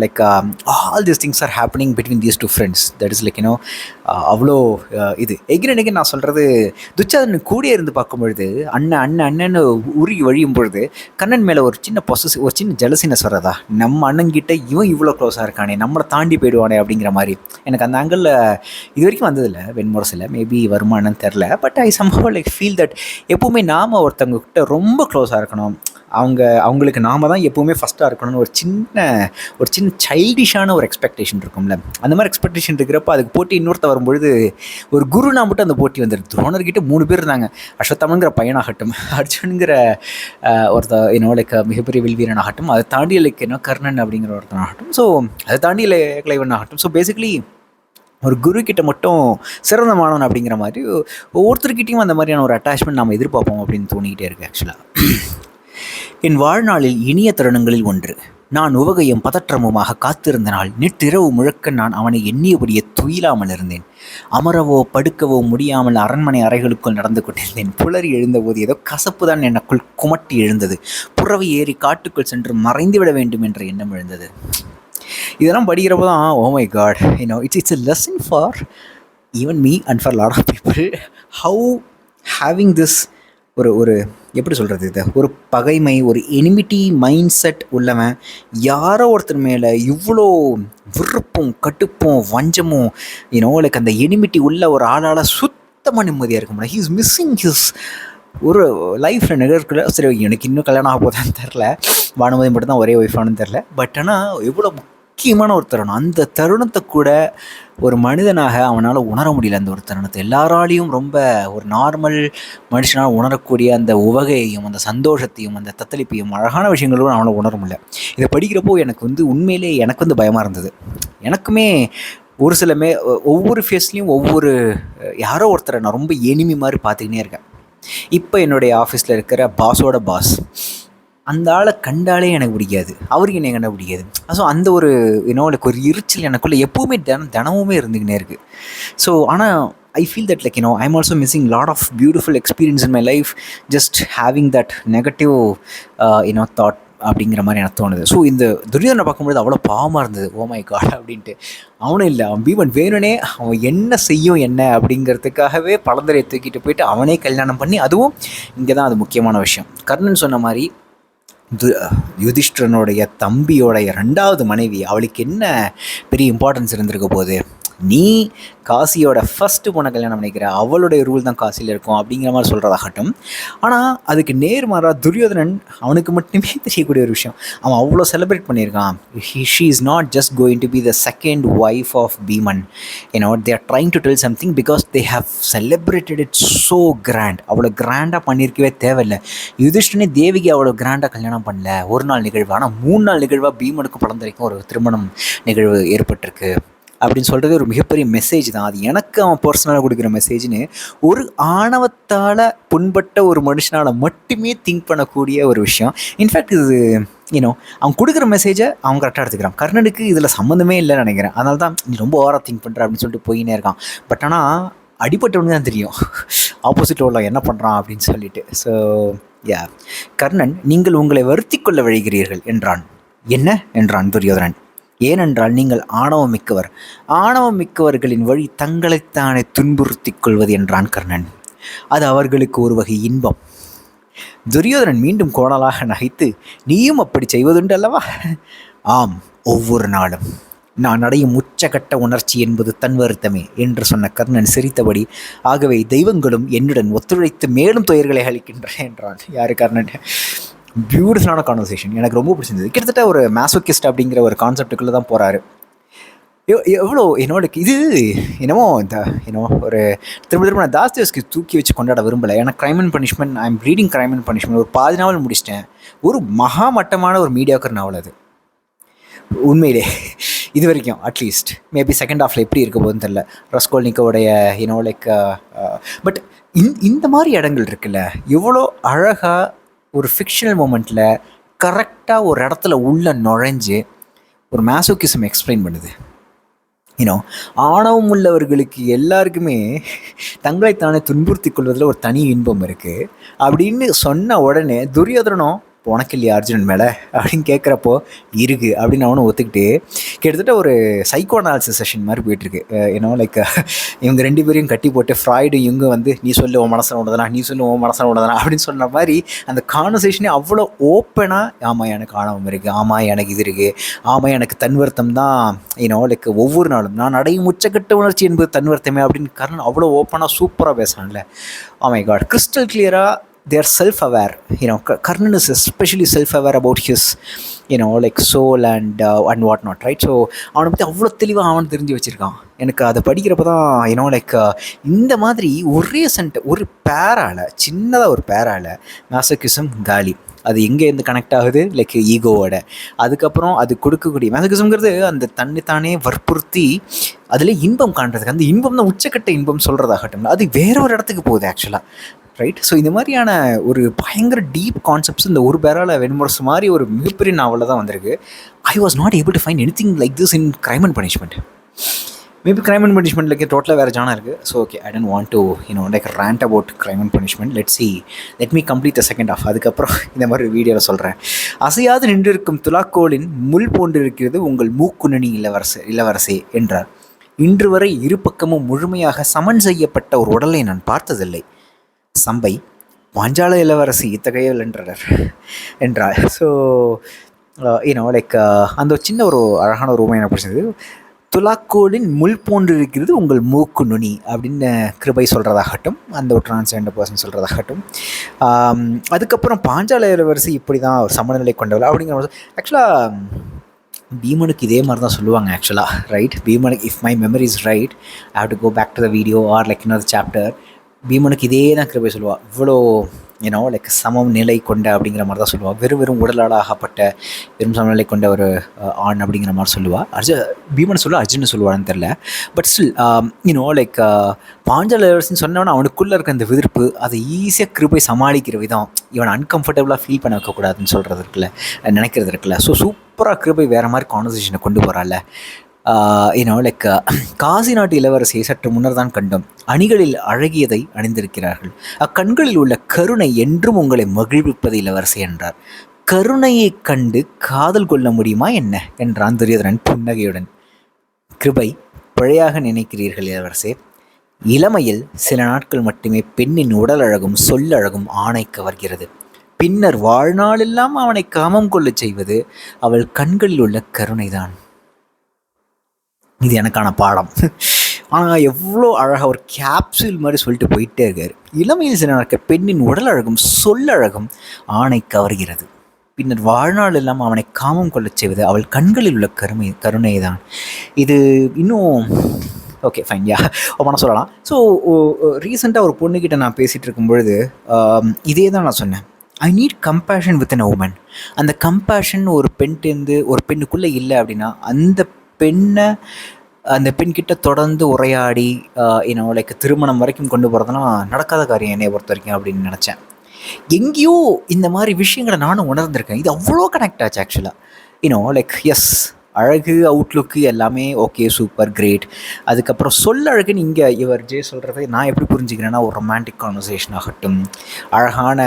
like all these things are happening between these two friends. That is like அவ்வளோ இது எகிரனுக்கு நான் சொல்கிறது, துச்சாதனன் கூடியே இருந்து பார்க்கும்பொழுது அண்ணன் உருகி வழியும் பொழுது கண்ணன் மேலே ஒரு சின்ன ஒரு சின்ன ஜெலசினஸ் வர்றதா, நம்ம அண்ணன்கிட்ட இவன் இவ்வளோ க்ளோஸாக இருக்கானே, நம்மளை தாண்டி போயிடுவானே அப்படிங்கிற மாதிரி எனக்கு அந்த ஆங்கிளில் இது வரைக்கும் வந்ததில்லை. வெண்முரசில் மேபி வருமானன்னு தெரில. But I somehow like feel that எப்போவுமே நாம் ஒருத்தவங்க கிட்ட ரொம்ப க்ளோஸாக இருக்கணும், அவங்களுக்கு நாம தான் எப்போவுமே ஃபஸ்ட்டாக இருக்கணும்னு ஒரு சின்ன சைல்டிஷான ஒரு எக்ஸ்பெக்டேஷன் இருக்கும்ல. அந்த மாதிரி எக்ஸ்பெக்டேஷன் இருக்கிறப்ப அதுக்கு போட்டி இன்னொருத்த வரும்பொழுது ஒரு குருனா மட்டும் அந்த போட்டி வந்துடுது. துரோணர்கிட்ட 3 பேர் இருந்தாங்க, அஸ்வத்தாமங்கிற பையனாகட்டும், அர்ஜுனுங்கிற ஒருத்த லைக் மிகப்பெரிய வில்வீரனாகட்டும், அதை தாண்டி லைக் கர்ணன் அப்படிங்கிற ஒருத்தனாகட்டும், ஸோ அதை தாண்டி கிளைவன் ஆகட்டும். ஸோ பேசிக்லி ஒரு குரு கிட்ட மட்டும் சிறந்த மாணவன் அப்படிங்கிற மாதிரி ஒவ்வொருத்தர்கிட்டையும் அந்த மாதிரியான ஒரு அட்டாச்மெண்ட் நம்ம எதிர்பார்ப்போம் அப்படின்னு தோணிக்கிட்டே இருக்குது ஆக்சுவலாக. என் வாழ்நாளில் இனிய தருணங்களில் ஒன்று. நான் உவகையும் பதற்றமுமாக காத்திருந்த நாள். நெற்றிரவு முழக்க நான் அவனை எண்ணியபடியே துயிலாமல் இருந்தேன். அமரவோ படுக்கவோ முடியாமல் அரண்மனை அறைகளுக்குள் நடந்து கொண்டிருந்தேன். புலரி எழுந்தபோது ஏதோ கசப்பு தான் எனக்குள் குமட்டி எழுந்தது. புறவை ஏறி காட்டுக்குள் சென்று மறைந்துவிட வேண்டும் என்ற எண்ணம் எழுந்தது. இதெல்லாம் படிக்கிறப்போ தான் oh my God, it's a lesson for even me and for lot of people. How having this ஒரு எப்படி சொல்கிறது, இதை ஒரு பகைமை, ஒரு எனிமிட்டி மைண்ட் செட் உள்ளவன் யாரோ ஒருத்தர் மேலே இவ்வளோ விருப்பம், கட்டுப்பும், வஞ்சமும், லைக் அந்த எனிமிட்டி உள்ள ஒரு ஆளால் சுத்தமாக நிம்மதியாக இருக்க முடியாது. ஹீ இஸ் மிஸ்ஸிங் ஹிஸ் ஒரு லைஃப்பில் நிகழ்க்குள்ள. சரி, எனக்கு இன்னும் கல்யாணம் ஆக போதான்னு தெரில, வானுமதி மட்டும் தான் ஒரே ஒய்ஃபானு தெரில. பட் ஆனால் எவ்வளோ முக்கியமான ஒரு தருணம். அந்த தருணத்தை கூட ஒரு மனிதனாக அவனால் உணர முடியல. அந்த ஒரு தருணத்தை எல்லாராலையும் ரொம்ப ஒரு நார்மல் மனுஷனால் உணரக்கூடிய அந்த உவகையையும் அந்த சந்தோஷத்தையும் அந்த தத்தளிப்பையும் அழகான விஷயங்களும் அவனால் உணர முடியல. இதை படிக்கிறப்போ எனக்கு வந்து உண்மையிலே எனக்கு வந்து பயமாக இருந்தது. எனக்குமே ஒரு சில ஒவ்வொரு ஃபேஸ்லேயும் ஒவ்வொரு யாரோ ஒருத்தரை நான் ரொம்ப எனிமி மாதிரி பார்த்துக்கினே இருக்கேன். இப்போ என்னுடைய ஆஃபீஸில் இருக்கிற பாஸோட பாஸ், அந்த ஆளை கண்டாலே எனக்கு பிடிக்காது, அவருக்கு என்ன கண்டா பிடிக்காது. ஸோ அந்த ஒரு லைக் ஒரு எரிச்சல் எனக்குள்ளே எப்போவுமே தினமுமே இருந்துக்கினே இருக்குது. ஸோ ஆனால் I feel that like I'm also missing lot of beautiful experience in my life, just having that negative thought அப்படிங்கிற மாதிரி எனக்கு தோணுது. ஸோ இந்த துரியோதனை பார்க்கும்போது அவ்வளோ பாவமாக இருந்தது. ஓ மை காட் அப்படின்ட்டு. அவனும் இல்லை, அவன் பீமன் வேணுனே அவன் என்ன செய்யும் என்ன அப்படிங்கிறதுக்காகவே பழந்தரையை தூக்கிட்டு போயிட்டு அவனே கல்யாணம் பண்ணி, அதுவும் இங்கே தான் அது முக்கியமான விஷயம். கர்ணன் சொன்ன மாதிரி யுதிஷ்டரனுடைய தம்பியோடைய 2வது மனைவி, அவளுக்கு என்ன பெரிய இம்பார்ட்டன்ஸ் இருந்திருக்க போகுது. நீ காசியோட ஃபஸ்ட்டு பொண்ணை கல்யாணம் பண்ணிக்கிற, அவளுடைய ரூல் தான் காசியில் இருக்கும் அப்படிங்கிற மாதிரி சொல்கிறதாகட்டும். ஆனால் அதுக்கு நேர்மாறாக துரியோதனன் அவனுக்கு மட்டுமே தெரியக்கூடிய ஒரு விஷயம், அவன் அவ்வளோ செலிப்ரேட் பண்ணியிருக்கான். She is not just going to be the second wife of Bheeman. They are trying to tell something because they have celebrated it so grand. அவ்வளோ கிராண்டாக பண்ணியிருக்கவே தேவையில்லை. யுதிஷ்டனே தேவிக்கு அவ்வளோ கிராண்டாக கல்யாணம் பண்ணல, ஒரு நாள் நிகழ்வு. ஆனால் 3 நாள் நிகழ்வாக பீமனுக்கும் பழந்தரைக்கும் ஒரு திருமணம் நிகழ்வு ஏற்பட்டிருக்கு அப்படின்னு சொல்கிறது ஒரு மிகப்பெரிய மெசேஜ் தான். அது எனக்கு அவன் பர்சனலாக கொடுக்குற மெசேஜ்னு ஒரு ஆணவத்தால் புண்பட்ட ஒரு மனுஷனால் மட்டுமே திங்க் பண்ணக்கூடிய ஒரு விஷயம். இன்ஃபேக்ட் இது அவன் கொடுக்குற மெசேஜை அவன் கரெக்டாக எடுத்துக்கிறான். கர்ணனுக்கு இதில் சம்மந்தமே இல்லைன்னு நினைக்கிறேன். அதனால தான் நீ ரொம்ப ஓவராக திங்க் பண்ணுற அப்படின்னு சொல்லிட்டு போயினே இருக்கான். பட் ஆனால் அடிப்பட்டவனுக்கு தான் தெரியும் ஆப்போசிட் உள்ள என்ன பண்ணுறான் அப்படின்னு சொல்லிட்டு. ஸோ கர்ணன், நீங்கள் உங்களை வருத்தி கொள்ள விழைகிறீர்கள் என்றான். என்ன என்றான் துரியோதனன். ஏனென்றால் நீங்கள் ஆணவம் மிக்கவர், ஆணவம் மிக்கவர்களின் வழி தங்களைத்தானே துன்புறுத்திக் கொள்வது என்றான் கர்ணன். அது அவர்களுக்கு ஒரு வகை இன்பம். துரியோதனன் மீண்டும் கோணலாக நகைத்து, நீயும் அப்படி செய்வதுண்டு அல்லவா? ஆம், ஒவ்வொரு நாளும் நான் அடையும் உச்சகட்ட உணர்ச்சி என்பது தன் வருத்தமே என்று சொன்ன கர்ணன் சிரித்தபடி, ஆகவே தெய்வங்களும் என்னுடன் ஒத்துழைத்து மேலும் துயர்களை அளிக்கின்றன என்றான். யாரு? கர்ணன். பியூட்டிஃபுல்லான கான்வர்சேஷன், எனக்கு ரொம்ப பிடிச்சிருந்தது. கிட்டத்தட்ட ஒரு மேசோகிஸ்ட் அப்படிங்கிற ஒரு கான்செப்டுக்குள்ளே தான் போகிறாரு. எவ்வளோ இது என்னமோ இந்த ஒரு திரும்ப நான் தாஸ்தேவ்ஸ்கி தூக்கி வச்சு கொண்டாட விரும்பலை. ஏன்னா crime and punishment, I am reading crime and punishment ஒரு 10 நாவல் முடிச்சிட்டேன். ஒரு மகா மட்டமான ஒரு மீடியாக்கர் நாவல் அது உண்மையிலே. இது வரைக்கும் அட்லீஸ்ட். மேபி செகண்ட் ஹாஃபில் எப்படி இருக்க போகுதுன்னு தெரில, ரஸ்கோல்னிக்கோடைய லைக் பட் இந்த மாதிரி இடங்கள் இருக்குல்ல, எவ்வளோ அழகாக ஒரு ஃபிக்ஷனல் மூமெண்ட்டில் கரெக்டாக ஒரு இடத்துல உள்ளே நுழைஞ்சு ஒரு மேசோக்கிசம் எக்ஸ்பிளைன் பண்ணுது. ஆணவம் உள்ளவர்களுக்கு எல்லாருக்குமே தங்களைத்தானே துன்புறுத்தி கொள்வதில் ஒரு தனி இன்பம் இருக்குது அப்படின்னு சொன்ன உடனே துரியோதனனும் உனக்கு இல்லையா அர்ஜுனன் மேலே அப்படின்னு கேட்குறப்போ இருக்குது அப்படின்னு அவனும் ஒத்துக்கிட்டு கிட்டத்தட்ட ஒரு சைக்கோ அனாலிசிஸ் செஷன் மாதிரி போயிட்டுருக்கு. லைக் இவங்க 2 பேரையும் கட்டி போட்டு ஃப்ராய்டு இவங்க வந்து நீ சொல்லு உன் மனசை விடுதனா, நீ சொல்லு உன் மனசை விடுதனா அப்படின்னு சொன்ன மாதிரி அந்த கான்வர்சேஷனே அவ்வளோ ஓப்பனாக, ஆமாம் எனக்கு ஆணவம் இருக்குது, ஆமாம் எனக்கு இது இருக்குது, ஆமாம் எனக்கு தன்வர்த்தம் தான் லைக் ஒவ்வொரு நாளும் நான் அடையும் உச்சக்கட்ட உணர்ச்சி என்பது தன்வர்த்தமே அப்படின்னு கர்ணன் அவ்வளோ ஓப்பனாக சூப்பராக பேசுகிறான்ல. மை காட், கிறிஸ்டல் கிளியராக they are self-aware. Karnan is especially self-aware about his like soul and what not, right? So அவனை பற்றி அவ்வளோ தெளிவாக அவன் தெரிஞ்சு வச்சுருக்கான். எனக்கு அதை படிக்கிறப்ப தான் லைக் இந்த மாதிரி ஒரு பேரால், சின்னதாக ஒரு பேரால் மேசோகிசம் காலி. அது எங்கேருந்து கனெக்ட் ஆகுது, லைக் ஈகோவோட. அதுக்கப்புறம் அது கொடுக்கக்கூடிய மேசோகிசம்ங்கிறது அந்த தன்னைத்தானே வற்புறுத்தி அதில் இன்பம் காண்றதுக்கு, அந்த இன்பம் தான் உச்சக்கட்ட இன்பம் சொல்கிறதாகட்டும், அது வேற ஒரு இடத்துக்கு போகுது ஆக்சுவலாக, ரைட்? ஸோ இந்த மாதிரியான ஒரு பயங்கர டீப் கான்செப்ட்ஸ் இந்த ஒரு பேரால் வெண்முரசு மாதிரி ஒரு மிகப்பெரிய நாவலில் தான் வந்திருக்கு. I was not able to find anything like this in Crime and Punishment. Maybe Crime and பனிஷ்மெண்ட்ல டோட்டலாக வேறு ஜானா இருக்குது. So okay, I don't want to like rant about Crime and Punishment. Let me complete the second half. அதுக்கப்புறம் இந்த மாதிரி வீடியோவில் சொல்கிறேன். அசையாது நின்றிருக்கும் துலாக்கோலின் முள் போன்றிருக்கிறது உங்கள் மூக்குணணி இளவரசே என்றார். இன்று வரை இரு பக்கமும் முழுமையாக சமன் செய்யப்பட்ட ஒரு உடலை நான் பார்த்ததில்லை. சம்பை பாஞ்சால இளவரசி இத்தகையவள் என்றார். ஸோ லைக் அந்த சின்ன ஒரு அழகான ஒரு உண்மை என்ன பிடிச்சது, துலாக்கோலின் முள் போன்று இருக்கிறது உங்கள் மூக்கு நுனி அப்படின்னு கிருபை சொல்கிறதாகட்டும், அந்த ஒரு டிரான்ஸ்ஜெண்டர் பர்சன் சொல்கிறதாகட்டும். அதுக்கப்புறம் பாஞ்சால இளவரசி இப்படி தான் ஒரு சமநிலை கொண்டவள் அப்படிங்கிற ஆக்சுவலாக பீமனுக்கு இதே மாதிரி தான் சொல்லுவாங்க ஆக்சுவலாக, ரைட்? பீமனுக்கு, if my memory is right, I have to go back to the video or like இன்னொரு சாப்டர். பீமனுக்கு இதே தான் கிருபை சொல்லுவாள், இவ்வளோ லைக் சமம் நிலை கொண்ட அப்படிங்கிற மாதிரி தான் சொல்லுவாள். வெறும் உடலாளாகப்பட்ட வெறும் சமநிலை கொண்ட ஒரு ஆண் அப்படிங்கிற மாதிரி சொல்லுவாள். பீமன் சொல்லுவா, அர்ஜுன்னு சொல்லுவான்னு தெரில. பட் ஸ்டில் லைக் பாஞ்சால இளவரசின்னு சொன்னவனா அவனுக்குள்ளே இருக்க அந்த விதிர்ப்பு, அதை ஈஸியாக கிருபை சமாளிக்கிற விதம், இவனை அன்கம்ஃபர்டபுளாக ஃபீல் பண்ண வைக்கக்கூடாதுன்னு சொல்கிறது இருக்குல்ல, நினைக்கிறது இருக்குல்ல. ஸோ சூப்பராக கிருபை வேறு மாதிரி கான்வர்சேஷனை கொண்டு போகிறாள். லைக் காசி நாட்டு இளவரசியை சற்று முன்னர் தான் கண்டோம். அணிகளில் அழகியதை அணிந்திருக்கிறார்கள். அக்கண்களில் உள்ள கருணை என்றும் உங்களை மகிழ்விப்பது இளவரசி என்றார். கருணையை கண்டு காதல் கொள்ள முடியுமா என்ன என்றான் துரியோதனன் புன்னகையுடன். கிருபை, பிழையாக நினைக்கிறீர்கள் இளவரசே. இளமையில் சில நாட்கள் மட்டுமே பெண்ணின் உடல் அழகும் சொல்லழகும் ஆணை கவர்கிறது. பின்னர் வாழ்நாளெல்லாம் அவனை காமம் கொள்ள செய்வது அவள் கண்களில் உள்ள கருணைதான். இது எனக்கான பாடம். ஆனால் எவ்வளோ அழகாக ஒரு கேப்சூல் மாதிரி சொல்லிட்டு போயிட்டே இருக்கார். இளமையில் சில நாட்கள் பெண்ணின் உடல் அழகும் சொல்லழகும் ஆணை கவர்கிறது. பின்னர் வாழ்நாள் எல்லாம் அவனை காமம் கொள்ள செய்வது அவள் கண்களில் உள்ள கருணை தான். இது இன்னும் ஓகே ஃபைன், யா ஓப்பனாக சொல்லலாம். ஸோ ரீசெண்டாக ஒரு பொண்ணுக்கிட்ட நான் பேசிகிட்டு இருக்கும் பொழுது இதே தான் நான் சொன்னேன். I need compassion with an woman. அந்த கம்பேஷன் ஒரு பெண்ணுக்குள்ளே இல்லை அப்படின்னா அந்த பெண்கிட்ட தொடர்ந்து உரையாடி லைக் திருமணம் வரைக்கும் கொண்டு போகிறதுனா நடக்காத காரியம் என்னைய பொறுத்த வரைக்கும் அப்படின்னு நினச்சேன். எங்கேயோ இந்த மாதிரி விஷயங்களை நானும் உணர்ந்திருக்கேன். இது அவ்வளோ கனெக்ட் ஆச்சு ஆக்சுவலாக. லைக் எஸ், அழகு, அவுட்லுக்கு எல்லாமே ஓகே, சூப்பர், கிரேட். அதுக்கப்புறம் அழகுன்னு இங்கே இவர் சொல்கிறத நான் எப்படி புரிஞ்சுக்கிறேன்னா, ஒரு ரொமான்டிக் கான்வர்சேஷன் ஆகட்டும், அழகான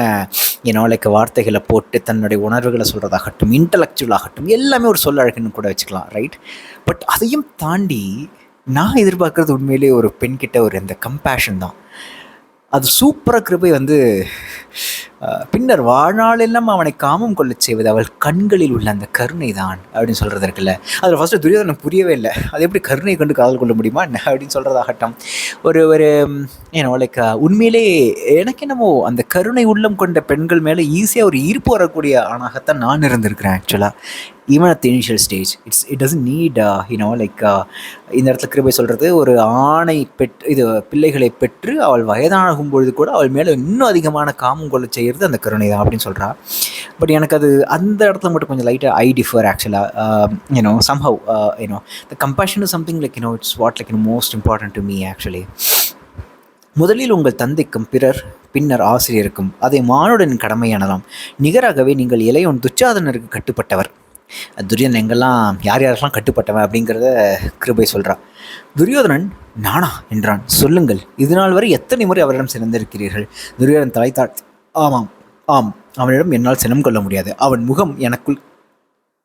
லைக் வார்த்தைகளை போட்டு தன்னுடைய உணர்வுகளை சொல்கிறதாகட்டும், இன்டலெக்சுவல் ஆகட்டும், எல்லாமே ஒரு அழகுன்னு கூட வச்சுக்கலாம், ரைட்? பட் அதையும் தாண்டி நான் எதிர்பார்க்குறது உண்மையிலே ஒரு பெண்கிட்ட ஒரு அந்த கம்பேஷன் தான். அது சூப்பராக கிருபை பின்னர் வாழ்நாளெல்லாம் அவனை காமம் கொள்ள செய்வது அவள் கண்களில் உள்ள அந்த கருணை தான் அப்படின்னு சொல்கிறது இருக்குல்ல. அதில் ஃபஸ்ட்டு துரியோதனன் புரியவே இல்லை, அது எப்படி கருணை கண்டு காதல் கொள்ள முடியுமா என்ன அப்படின்னு சொல்கிறதாகட்டும். ஒரு லைக் உண்மையிலே எனக்கு என்னமோ அந்த கருணை உள்ளம் கொண்ட பெண்கள் மேலே ஈஸியாக ஒரு ஈர்ப்பு வரக்கூடிய ஆணாகத்தான் நான் இருந்திருக்கிறேன் ஆக்சுவலாக. Even at the initial stage it doesn't NEET like இந்த இடத்துல கிருபை சொல்கிறது ஒரு ஆணை பிள்ளைகளை பெற்று அவள் வயதாகும் பொழுது கூட அவள் மேலே இன்னும் அதிகமான காமம் கொள்ள செய்கிறது அந்த கருணை தான் அப்படின்னு சொல்கிறா. பட் எனக்கு அது அந்த இடத்துல மட்டும் கொஞ்சம் லைட்டாக ஐ டிஃபர் ஆக்சுவலாக somehow the compassion is something like it's what like most important to me actually. முதலில் உங்கள் தந்தைக்கும் பிறர் பின்னர் ஆசிரியருக்கும் அதை மானுடன் கடமை எனலாம். நிகராகவே நீங்கள் இளையோன் துச்சாதனருக்கு கட்டுப்பட்டவர். துரியோதனன் எங்கெல்லாம் யார் யாரெல்லாம் கட்டுப்பட்டவன் அப்படிங்கிறத கிருபை சொல்கிறான். துரியோதனன் நானா என்றான். சொல்லுங்கள், இது நாள் வரை எத்தனை முறை அவரிடம் சிறந்திருக்கிறீர்கள்? துரியோதனன் தலைத்தாழ்த்தி ஆம், அவனிடம் என்னால் சினம் கொள்ள முடியாது. அவன் முகம் எனக்குள்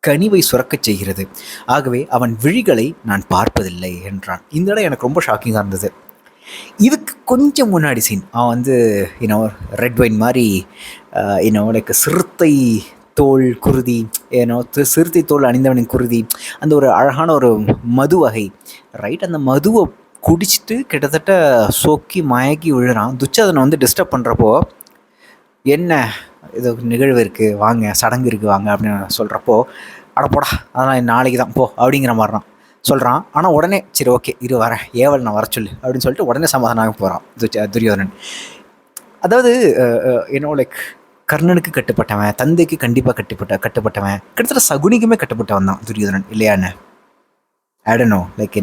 கனிவை சுரக்கச் செய்கிறது. ஆகவே அவன் விழிகளை நான் பார்ப்பதில்லை என்றான். இந்த இடம் எனக்கு ரொம்ப ஷாக்கிங்காக இருந்தது. இதுக்கு கொஞ்சம் முன்னாடி சீன் அவன் ரெட் வைன் மாதிரி லைக் சிறுத்தை தோல் குருதி சிறுத்தை தோல் அணிந்தவனின் குருதி, அந்த ஒரு அழகான ஒரு மது வகை ரைட். அந்த மதுவை குடிச்சிட்டு கிட்டத்தட்ட சொக்கி மயக்கி விழுறான். துச்சாதனை டிஸ்டர்ப் பண்ணுறப்போ என்ன இது நிகழ்வு இருக்குது வாங்க, சடங்கு இருக்குது வாங்க அப்படின்னு சொல்கிறப்போ அடப்போடா அதெல்லாம் நாளைக்கு தான் போ அப்படிங்கிற மாதிரிதான் சொல்கிறான். ஆனால் உடனே சரி ஓகே இரு வரேன், ஏவல் நான் வர சொல்லு அப்படின்னு சொல்லிட்டு உடனே சமாதானமாக போகிறான் துரியோதனன். அதாவது லைக் கர்ணனுக்கு கட்டுப்பட்டவன், தந்தைக்கு கண்டிப்பாக கட்டுப்பட்டவன், கிட்டத்தட்ட சகுனிக்குமே கட்டுப்பட்டவன் தான் துரியோதனன் இல்லையான்னு ஆடனோ லைக்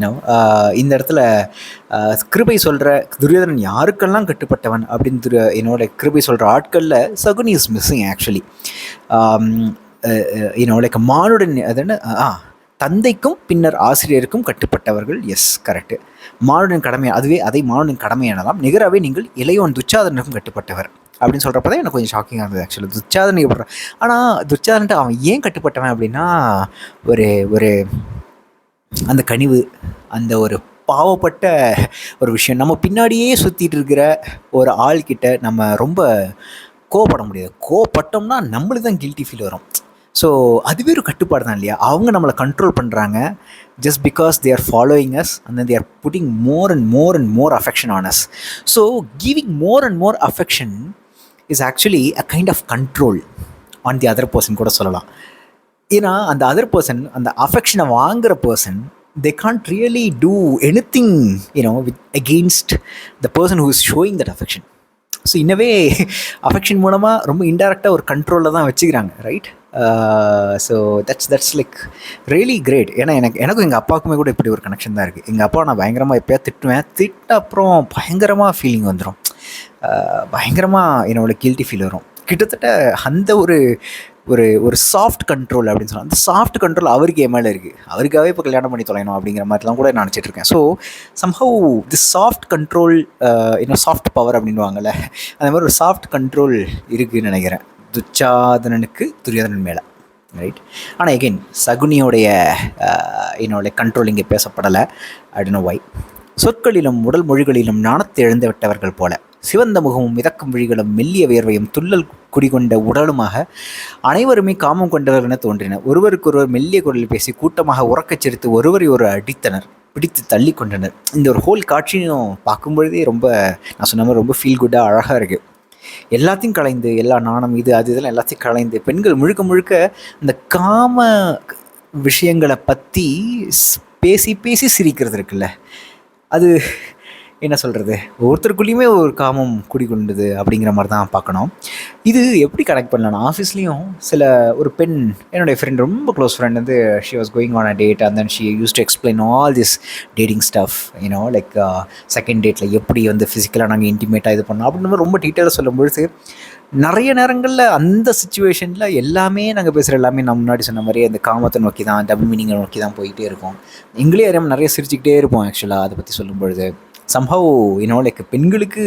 இந்த இடத்துல கிருபை சொல்கிற துரியோதனன் யாருக்கெல்லாம் கட்டுப்பட்டவன் அப்படின்னு கிருபை சொல்கிற ஆட்களில் Shakuni is missing actually. Like மானுடன் அதுன்னு தந்தைக்கும் பின்னர் ஆசிரியருக்கும் கட்டுப்பட்டவர்கள். S correct. மானுடன் கடமை அதை மானுடன் கடமை எனலாம். நிகராகவே நீங்கள் இளையோன் துச்சாதனுக்கும் கட்டுப்பட்டவர் அப்படின்னு சொல்கிறப்ப தான் எனக்கு கொஞ்சம் ஷாக்கிங்காக இருந்தது ஆக்சுவலி. துச்சாதனை எப்படி ஆனால் துச்சாதன்ட்டு அவன் ஏன் கட்டுப்பட்டவன் அப்படின்னா ஒரு அந்த கனிவு, அந்த ஒரு பாவப்பட்ட ஒரு விஷயம். நம்ம பின்னாடியே சுற்றிட்டு இருக்கிற ஒரு ஆள்கிட்ட நம்ம ரொம்ப கோவப்பட முடியாது. கோவப்பட்டோம்னா நம்மளுக்கு தான் கில்ட்டி ஃபீல் வரும். ஸோ அதுவே ஒரு கட்டுப்பாடு தான் இல்லையா? அவங்க நம்மளை கண்ட்ரோல் பண்ணுறாங்க just because they are following us and then they are putting more and more affection on us. So giving more and more affection is actually a kind of control on the other person கூட சொல்லலாம். ஏன்னா அந்த other person, அந்த அஃபெக்ஷனை வாங்குகிற person, they can't really do anything with against the person who is showing that affection. So இன்னவே affection மூலமாக ரொம்ப இன்டெரக்டாக ஒரு கண்ட்ரோலில் தான் வச்சுக்கிறாங்க right. So that's like really great. ஏன்னா எனக்கும் எங்கள் அப்பாவுக்குமே கூட இப்படி ஒரு கனெக்ஷன் தான் இருக்குது. எங்கள் அப்பா நான் பயங்கரமாக எப்போயா திட்ட அப்புறம் பயங்கரமாக ஃபீலிங் வந்துடும், பயங்கரமாக என்னோட கில்ட்டி ஃபீல் வரும். கிட்டத்தட்ட அந்த ஒரு ஒரு சாஃப்ட் கண்ட்ரோல் அப்படின்னு சொல்லலாம். அந்த சாஃப்ட் கண்ட்ரோல் அவருக்கு என் மேலே இருக்குது. அவருக்காகவே இப்போ கல்யாணம் பண்ணி தொலைணும் அப்படிங்கிற மாதிரிலாம் கூட நான் நினச்சிட்டு இருக்கேன். So somehow this soft control soft power அப்படின்வாங்கள்ல, அந்த மாதிரி ஒரு சாஃப்ட் கண்ட்ரோல் இருக்குதுன்னு நினைக்கிறேன் துச்சாதனனுக்கு துரியோதனன் மேலே ரைட். ஆனால் எகெயின் சகுனியோடைய கண்ட்ரோல் இங்கே பேசப்படலை. ஐ டோன்ட் நோ வை. சொற்களிலும் உடல் மொழிகளிலும் நாணத்தை இழந்து விட்டவர்கள் போல சிவந்த முகமும் மிதக்கும் விழிகளும் மெல்லிய வேர்வையும் துள்ளல் குடிகொண்ட உடலுமாக அனைவருமே காமம் கொண்டவர்கள் என தோன்றினர். ஒருவருக்கொருவர் மெல்லிய குரலில் பேசி கூட்டமாக உறக்கச் சிரித்து ஒருவரை ஒரு அடித்தனர், பிடித்து தள்ளி கொண்டனர். இந்த ஒரு ஹோல் காட்சியும் பார்க்கும்பொழுதே ரொம்ப நான் சொன்ன மாதிரி ரொம்ப ஃபீல் குட்டாக அழகாக இருக்குது. எல்லாத்தையும் கலைந்து, எல்லா நாணம் இது அது இதெல்லாம் எல்லாத்தையும் கலைந்து பெண்கள் முழுக்க முழுக்க இந்த காம விஷயங்களை பற்றி பேசி பேசி சிரிக்கிறது இருக்குல்ல, அது என்ன சொல்கிறது, ஒருத்தருக்குள்ளேயுமே ஒரு காமம் குடிகொண்டது அப்படிங்கிற மாதிரி தான் பார்க்கணும். இது எப்படி கனெக்ட் பண்ணலாம்னா, ஆஃபீஸ்லேயும் ஒரு பெண், என்னுடைய ஃப்ரெண்ட், ரொம்ப close friend she was going on a date and then she use to explain all this dating stuff like second டேட்டில் எப்படி ஃபிசிக்கலாக நாங்கள் இன்டிமேட்டாக இது பண்ணோம் அப்படின்னு ரொம்ப டீட்டெயிலாக சொல்லும்பொழுது நிறைய நேரங்களில் அந்த சுச்சுவேஷனில் எல்லாமே நாங்கள் பேசுகிற எல்லாமே நான் முன்னாடி சொன்ன மாதிரி அந்த காமத்தை நோக்கி தான், டபுள் மீனிங்கை நோக்கி தான் போயிட்டே இருக்கோம். எங்களே அறியாமல் நிறைய சிரிச்சுக்கிட்டே இருப்போம் ஆக்சுவலாக அதை பற்றி சொல்லும் பொழுது. சம்ஹவ் லைக் பெண்களுக்கு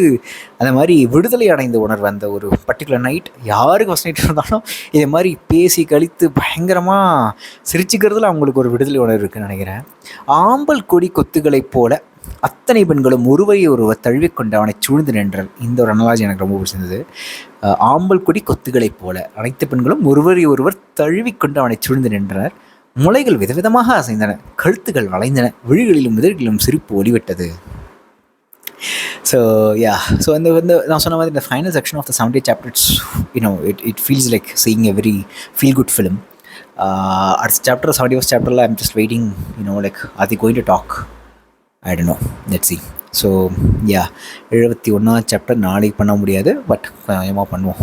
அந்த மாதிரி விடுதலை அடைந்த உணர்வு அந்த ஒரு பர்டிகுலர் நைட், யாருக்கு ஃபஸ்ட் நைட் இருந்தாலும் இதே மாதிரி பேசி கழித்து பயங்கரமாக சிரிச்சுக்கிறதுல அவங்களுக்கு ஒரு விடுதலை உணர்வு இருக்குதுன்னு நினைக்கிறேன். ஆம்பல் கொடி கொத்துகளைப் போல அத்தனை பெண்களும் ஒருவரை ஒருவர் தழுவிக்கொண்டு அவனை சூழ்ந்து நின்றார். இந்த ஒரு அனலாஜி எனக்கு ரொம்ப பிடிச்சிருந்தது. ஆம்பல் கொடி கொத்துகளைப் போல அனைத்து பெண்களும் ஒருவரை ஒருவர் தழுவிக்கொண்டு அவனை சூழ்ந்து நின்றனர். முளைகள் விதவிதமாக அசைந்தன, கழுத்துகள் வளைந்தன, விழிகளிலும் இதழ்களிலும் சிரிப்பு ஒளிவிட்டது. ஸோ இந்த நான் சொன்ன மாதிரி இந்த final section of the 70th chapter, it feels like seeing a very feel good film. அடுத்த சாப்டர் 71 சாப்டரில் I'm just waiting like are they going to talk, I don't know, let's see. So yeah 71ஆம் chapter நாளைக்கு பண்ண முடியாது, but கொஞ்சமாக பண்ணுவோம்.